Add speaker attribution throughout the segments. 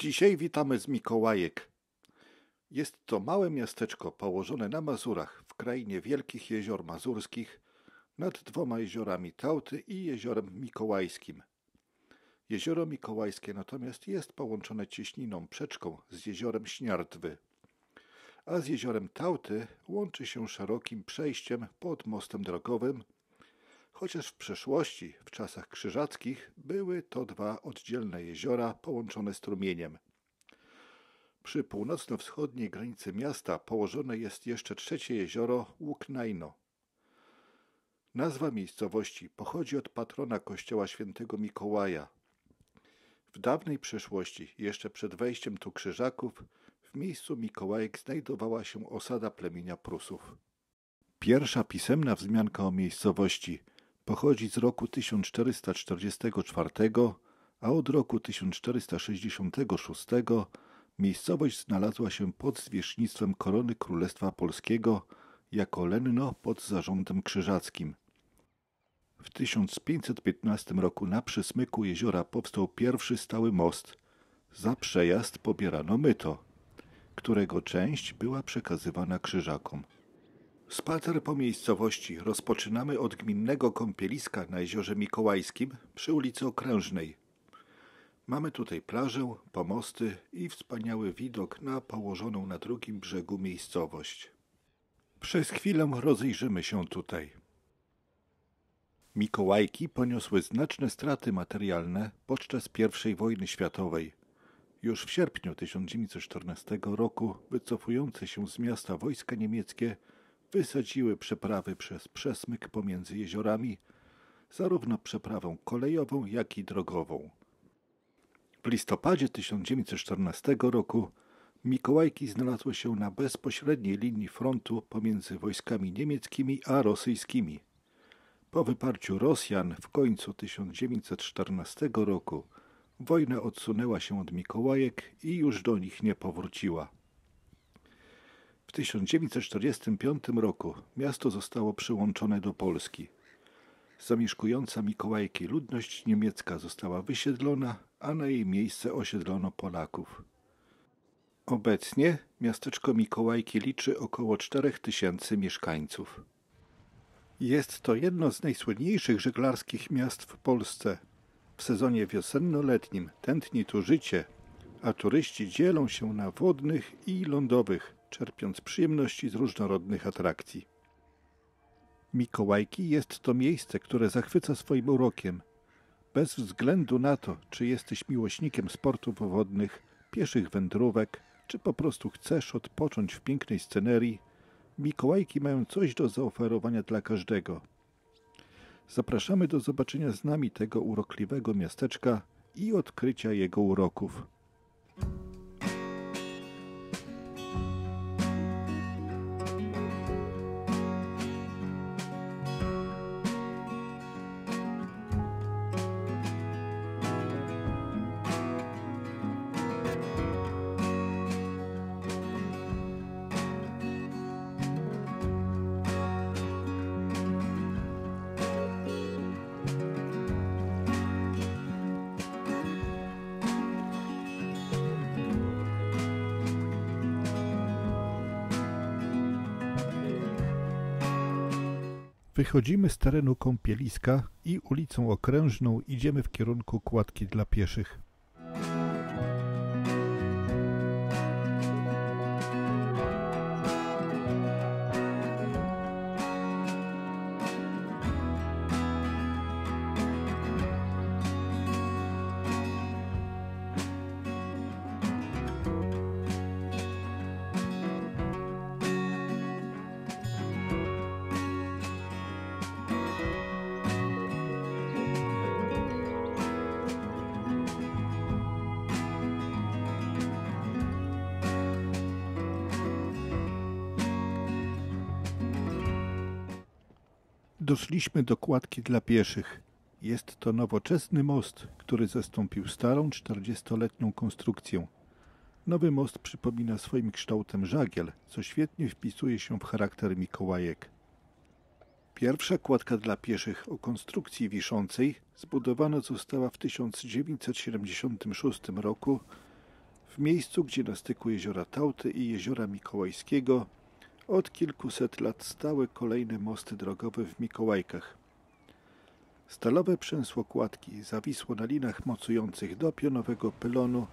Speaker 1: Dzisiaj witamy z Mikołajek. Jest to małe miasteczko położone na Mazurach, w krainie wielkich jezior mazurskich, nad dwoma jeziorami Tałty i jeziorem Mikołajskim. Jezioro Mikołajskie natomiast jest połączone cieśniną przeczką z jeziorem Śniardwy, a z jeziorem Tałty łączy się szerokim przejściem pod mostem drogowym, chociaż w przeszłości, w czasach krzyżackich, były to dwa oddzielne jeziora połączone strumieniem. Przy północno-wschodniej granicy miasta położone jest jeszcze trzecie jezioro Łuknajno. Nazwa miejscowości pochodzi od patrona kościoła świętego Mikołaja. W dawnej przeszłości, jeszcze przed wejściem tu krzyżaków, w miejscu Mikołajek znajdowała się osada plemienia Prusów. Pierwsza pisemna wzmianka o miejscowości pochodzi z roku 1444, a od roku 1466 miejscowość znalazła się pod zwierzchnictwem korony Królestwa Polskiego jako lenno pod zarządem krzyżackim. W 1515 roku na przysmyku jeziora powstał pierwszy stały most. Za przejazd pobierano myto, którego część była przekazywana krzyżakom. Spacer po miejscowości rozpoczynamy od gminnego kąpieliska na jeziorze Mikołajskim przy ulicy Okrężnej. Mamy tutaj plażę, pomosty i wspaniały widok na położoną na drugim brzegu miejscowość. Przez chwilę rozejrzymy się tutaj. Mikołajki poniosły znaczne straty materialne podczas I wojny światowej. Już w sierpniu 1914 roku wycofujące się z miasta wojska niemieckie wysadziły przeprawy przez przesmyk pomiędzy jeziorami, zarówno przeprawę kolejową, jak i drogową. W listopadzie 1914 roku Mikołajki znalazły się na bezpośredniej linii frontu pomiędzy wojskami niemieckimi a rosyjskimi. Po wyparciu Rosjan w końcu 1914 roku wojna odsunęła się od Mikołajek i już do nich nie powróciła. W 1945 roku miasto zostało przyłączone do Polski. Zamieszkująca Mikołajki ludność niemiecka została wysiedlona, a na jej miejsce osiedlono Polaków. Obecnie miasteczko Mikołajki liczy około 4000 mieszkańców. Jest to jedno z najsłynniejszych żeglarskich miast w Polsce. W sezonie wiosenno-letnim tętni tu życie, a turyści dzielą się na wodnych i lądowych, czerpiąc przyjemności z różnorodnych atrakcji. Mikołajki jest to miejsce, które zachwyca swoim urokiem. Bez względu na to, czy jesteś miłośnikiem sportów wodnych, pieszych wędrówek, czy po prostu chcesz odpocząć w pięknej scenerii, Mikołajki mają coś do zaoferowania dla każdego. Zapraszamy do zobaczenia z nami tego urokliwego miasteczka i odkrycia jego uroków. Wychodzimy z terenu kąpieliska i ulicą Okrężną idziemy w kierunku kładki dla pieszych. Doszliśmy do kładki dla pieszych. Jest to nowoczesny most, który zastąpił starą 40-letnią konstrukcję. Nowy most przypomina swoim kształtem żagiel, co świetnie wpisuje się w charakter Mikołajek. Pierwsza kładka dla pieszych o konstrukcji wiszącej zbudowana została w 1976 roku W miejscu, gdzie na styku jeziora Tałty i jeziora Mikołajskiego od kilkuset lat stały kolejne mosty drogowe w Mikołajkach. Stalowe przęsłokładki zawisło na linach mocujących do pionowego pylonu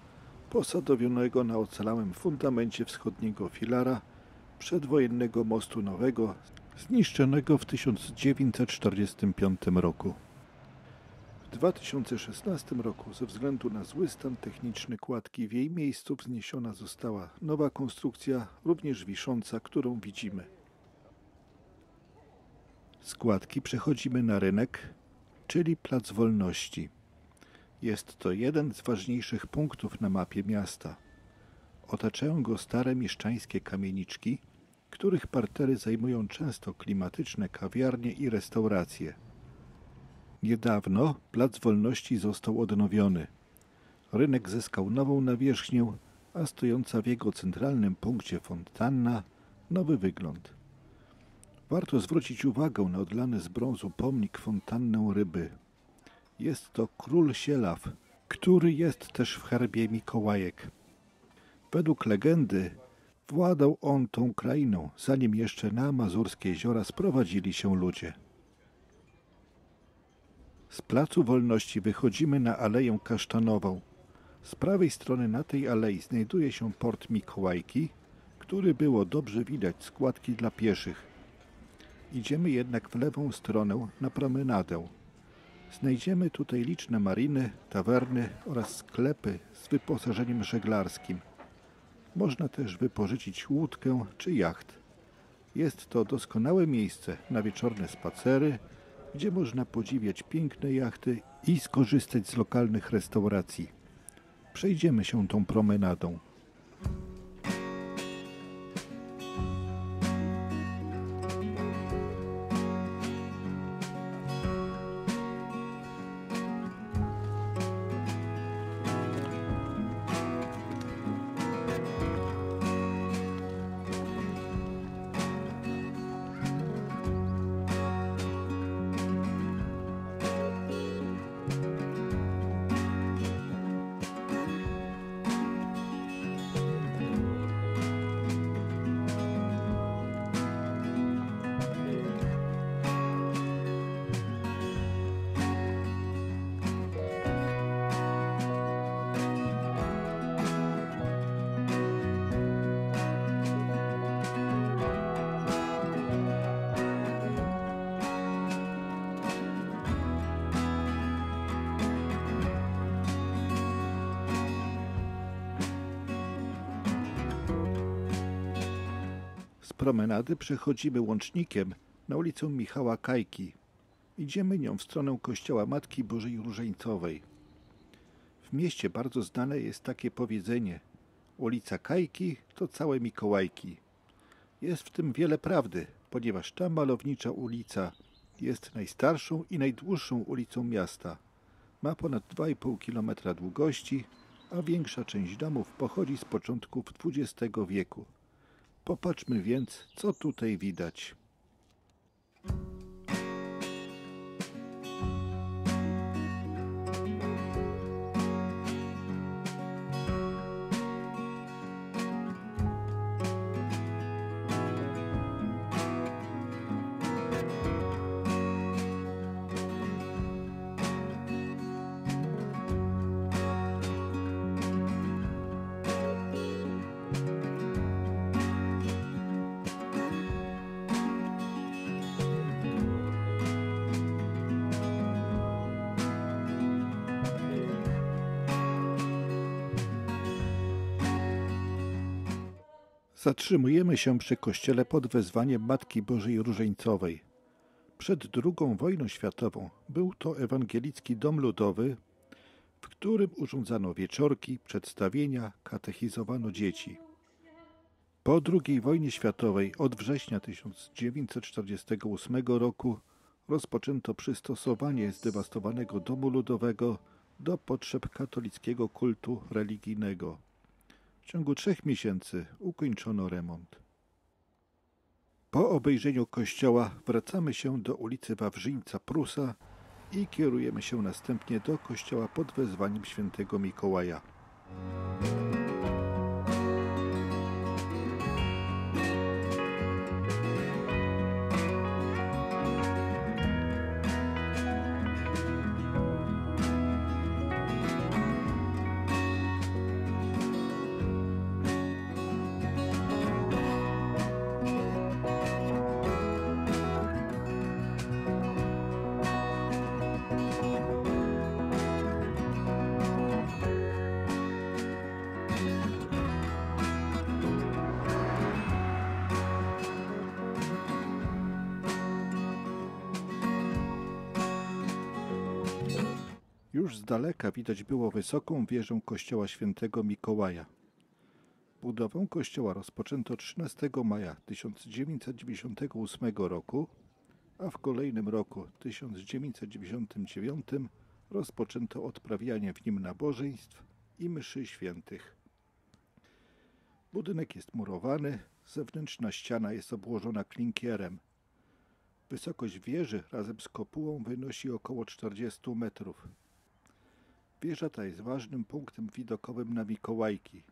Speaker 1: posadowionego na ocalałym fundamencie wschodniego filara przedwojennego mostu nowego, zniszczonego w 1945 roku. W 2016 roku ze względu na zły stan techniczny kładki w jej miejscu wzniesiona została nowa konstrukcja, również wisząca, którą widzimy. Z kładki przechodzimy na rynek, czyli Plac Wolności. Jest to jeden z ważniejszych punktów na mapie miasta. Otaczają go stare mieszczańskie kamieniczki, których partery zajmują często klimatyczne kawiarnie i restauracje. Niedawno Plac Wolności został odnowiony. Rynek zyskał nową nawierzchnię, a stojąca w jego centralnym punkcie fontanna nowy wygląd. Warto zwrócić uwagę na odlany z brązu pomnik fontannę ryby. Jest to król Sielaw, który jest też w herbie Mikołajek. Według legendy władał on tą krainą, zanim jeszcze na mazurskie jeziora sprowadzili się ludzie. Z Placu Wolności wychodzimy na Aleję Kasztanową. Z prawej strony na tej alei znajduje się port Mikołajki, który było dobrze widać z kładki dla pieszych. Idziemy jednak w lewą stronę na promenadę. Znajdziemy tutaj liczne mariny, tawerny oraz sklepy z wyposażeniem żeglarskim. Można też wypożyczyć łódkę czy jacht. Jest to doskonałe miejsce na wieczorne spacery, gdzie można podziwiać piękne jachty i skorzystać z lokalnych restauracji. Przejdziemy się tą promenadą. Z promenady przechodzimy łącznikiem na ulicę Michała Kajki. Idziemy nią w stronę kościoła Matki Bożej Różańcowej. W mieście bardzo znane jest takie powiedzenie: ulica Kajki to całe Mikołajki. Jest w tym wiele prawdy, ponieważ ta malownicza ulica jest najstarszą i najdłuższą ulicą miasta. Ma ponad 2,5 km długości, a większa część domów pochodzi z początków XX wieku. Popatrzmy więc, co tutaj widać. Zatrzymujemy się przy kościele pod wezwaniem Matki Bożej Różańcowej. Przed II wojną światową był to ewangelicki dom ludowy, w którym urządzano wieczorki, przedstawienia, katechizowano dzieci. Po II wojnie światowej od września 1948 roku rozpoczęto przystosowanie zdewastowanego domu ludowego do potrzeb katolickiego kultu religijnego. W ciągu 3 miesięcy ukończono remont. Po obejrzeniu kościoła wracamy się do ulicy Wawrzyńca Prusa i kierujemy się następnie do kościoła pod wezwaniem świętego Mikołaja. Już z daleka widać było wysoką wieżę kościoła świętego Mikołaja. Budowę kościoła rozpoczęto 13 maja 1998 roku, a w kolejnym roku, 1999, rozpoczęto odprawianie w nim nabożeństw i mszy świętych. Budynek jest murowany, zewnętrzna ściana jest obłożona klinkierem. Wysokość wieży razem z kopułą wynosi około 40 metrów. Wieża ta jest ważnym punktem widokowym na Mikołajki.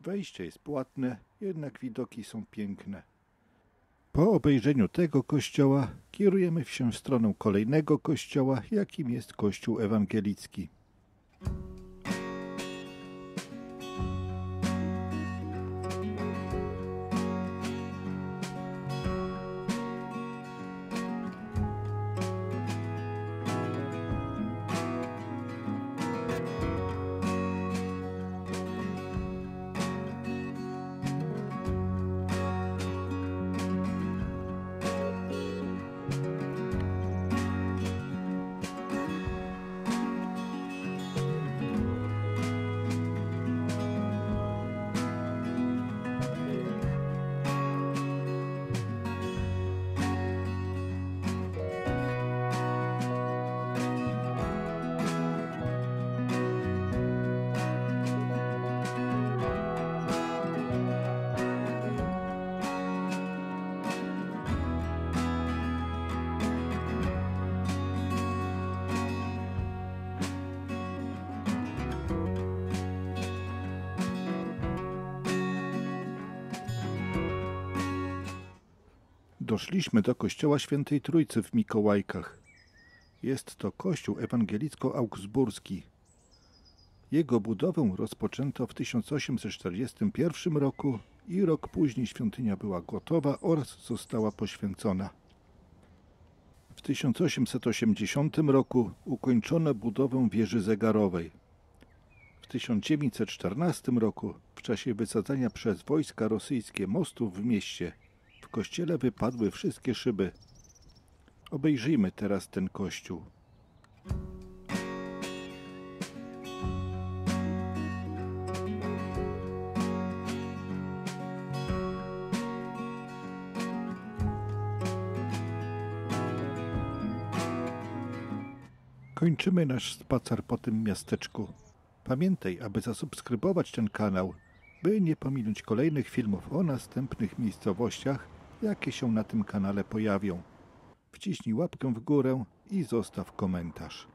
Speaker 1: Wejście jest płatne, jednak widoki są piękne. Po obejrzeniu tego kościoła kierujemy się w stronę kolejnego kościoła, jakim jest Kościół Ewangelicki. Doszliśmy do kościoła Świętej Trójcy w Mikołajkach. Jest to kościół ewangelicko-augsburski. Jego budowę rozpoczęto w 1841 roku i rok później świątynia była gotowa oraz została poświęcona. W 1880 roku ukończono budowę wieży zegarowej. W 1914 roku, w czasie wysadzania przez wojska rosyjskie mostów w mieście, w kościele wypadły wszystkie szyby. Obejrzyjmy teraz ten kościół. Kończymy nasz spacer po tym miasteczku. Pamiętaj, aby zasubskrybować ten kanał, by nie pominąć kolejnych filmów o następnych miejscowościach, jakie się na tym kanale pojawią. Wciśnij łapkę w górę i zostaw komentarz.